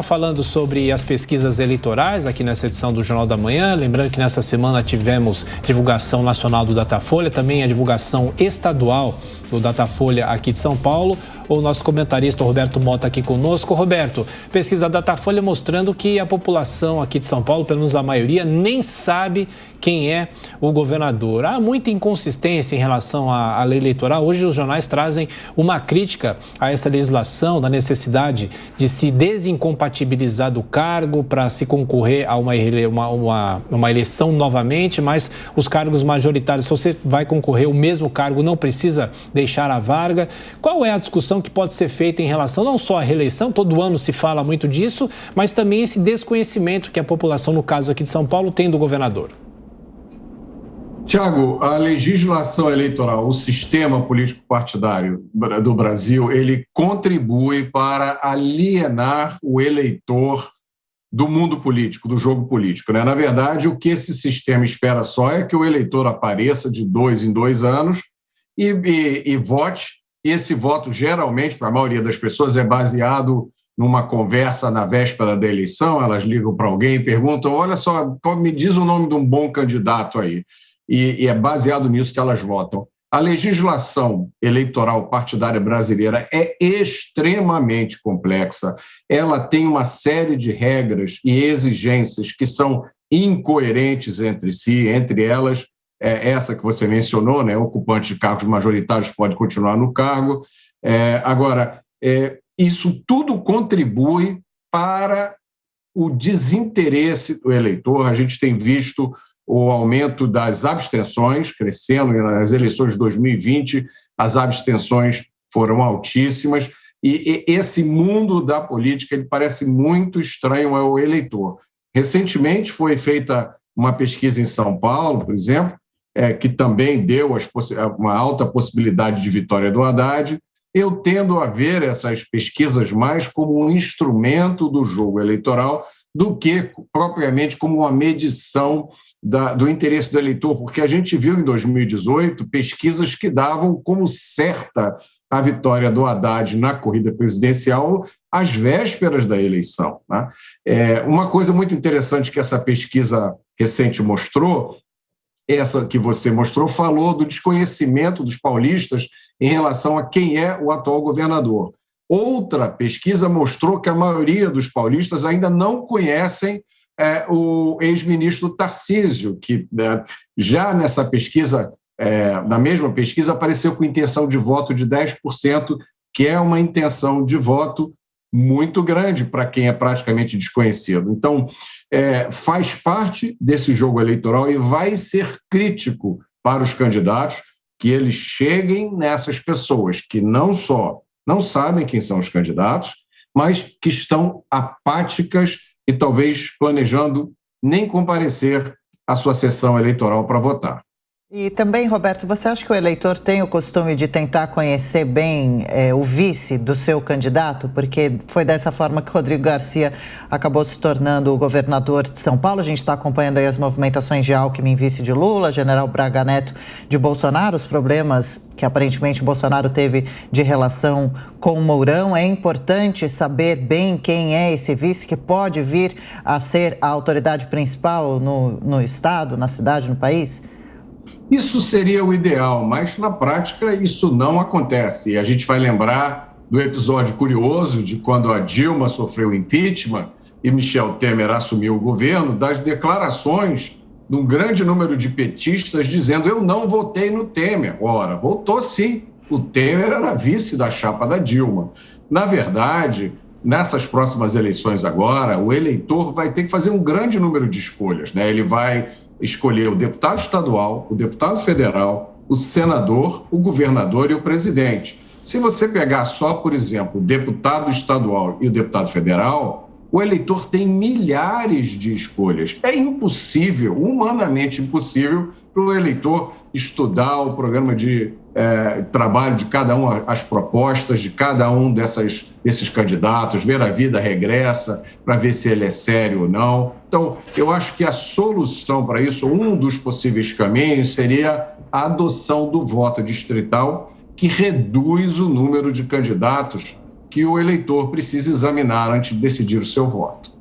Falando sobre as pesquisas eleitorais aqui nessa edição do Jornal da Manhã, lembrando que nessa semana tivemos divulgação nacional do Datafolha, também a divulgação estadual do Datafolha aqui de São Paulo. O nosso comentarista Roberto Mota aqui conosco. Roberto, pesquisa Datafolha mostrando que a população aqui de São Paulo, pelo menos a maioria, nem sabe quem é o governador. Há muita inconsistência em relação à lei eleitoral. Hoje os jornais trazem uma crítica a essa legislação, da necessidade de se desincompatibilizar do cargo para se concorrer a uma eleição novamente, mas os cargos majoritários, se você vai concorrer ao mesmo cargo, não precisa deixar a vaga. Qual é a discussão que pode ser feita em relação não só à reeleição, todo ano se fala muito disso, mas também esse desconhecimento que a população, no caso aqui de São Paulo, tem do governador? Tiago, a legislação eleitoral, o sistema político partidário do Brasil, ele contribui para alienar o eleitor do mundo político, do jogo político, né? Na verdade, o que esse sistema espera só é que o eleitor apareça de 2 em 2 anos e vote. E esse voto, geralmente, para a maioria das pessoas, é baseado numa conversa na véspera da eleição. Elas ligam para alguém e perguntam: olha só, me diz o nome de um bom candidato aí. E é baseado nisso que elas votam. A legislação eleitoral partidária brasileira é extremamente complexa. Ela tem uma série de regras e exigências que são incoerentes entre si, entre elas essa que você mencionou, né? O ocupante de cargos majoritários pode continuar no cargo. Agora, isso tudo contribui para o desinteresse do eleitor. A gente tem visto o aumento das abstenções crescendo. Nas eleições de 2020, as abstenções foram altíssimas, e esse mundo da política ele parece muito estranho ao eleitor. Recentemente foi feita uma pesquisa em São Paulo, por exemplo, que também deu uma alta possibilidade de vitória do Haddad. Eu tendo a ver essas pesquisas mais como um instrumento do jogo eleitoral do que propriamente como uma medição do interesse do eleitor, porque a gente viu em 2018 pesquisas que davam como certa a vitória do Haddad na corrida presidencial às vésperas da eleição, né? Uma coisa muito interessante que essa pesquisa recente mostrou, essa que você mostrou, falou do desconhecimento dos paulistas em relação a quem é o atual governador. Outra pesquisa mostrou que a maioria dos paulistas ainda não conhecem o ex-ministro Tarcísio, que já nessa pesquisa, na mesma pesquisa, apareceu com intenção de voto de 10%, que é uma intenção de voto muito grande para quem é praticamente desconhecido. Então, faz parte desse jogo eleitoral e vai ser crítico para os candidatos que eles cheguem nessas pessoas que não só não sabem quem são os candidatos, mas que estão apáticas e talvez planejando nem comparecer à sua sessão eleitoral para votar. E também, Roberto, você acha que o eleitor tem o costume de tentar conhecer bem o vice do seu candidato? Porque foi dessa forma que Rodrigo Garcia acabou se tornando o governador de São Paulo. A gente está acompanhando aí as movimentações de Alckmin, vice de Lula, General Braga Neto de Bolsonaro, os problemas que aparentemente Bolsonaro teve de relação com o Mourão. É importante saber bem quem é esse vice que pode vir a ser a autoridade principal no estado, na cidade, no país? Isso seria o ideal, mas na prática isso não acontece. E a gente vai lembrar do episódio curioso de quando a Dilma sofreu impeachment e Michel Temer assumiu o governo, das declarações de um grande número de petistas dizendo: eu não votei no Temer. Ora, votou sim, o Temer era vice da chapa da Dilma. Na verdade, nessas próximas eleições agora, o eleitor vai ter que fazer um grande número de escolhas, né? Ele vai escolher o deputado estadual, o deputado federal, o senador, o governador e o presidente. Se você pegar só, por exemplo, o deputado estadual e o deputado federal, o eleitor tem milhares de escolhas. É impossível, humanamente impossível, para o eleitor estudar o programa de trabalho de cada um, as propostas de cada um desses candidatos, ver a vida regressa para ver se ele é sério ou não. Então, eu acho que a solução para isso, um dos possíveis caminhos, seria a adoção do voto distrital, que reduz o número de candidatos que o eleitor precisa examinar antes de decidir o seu voto.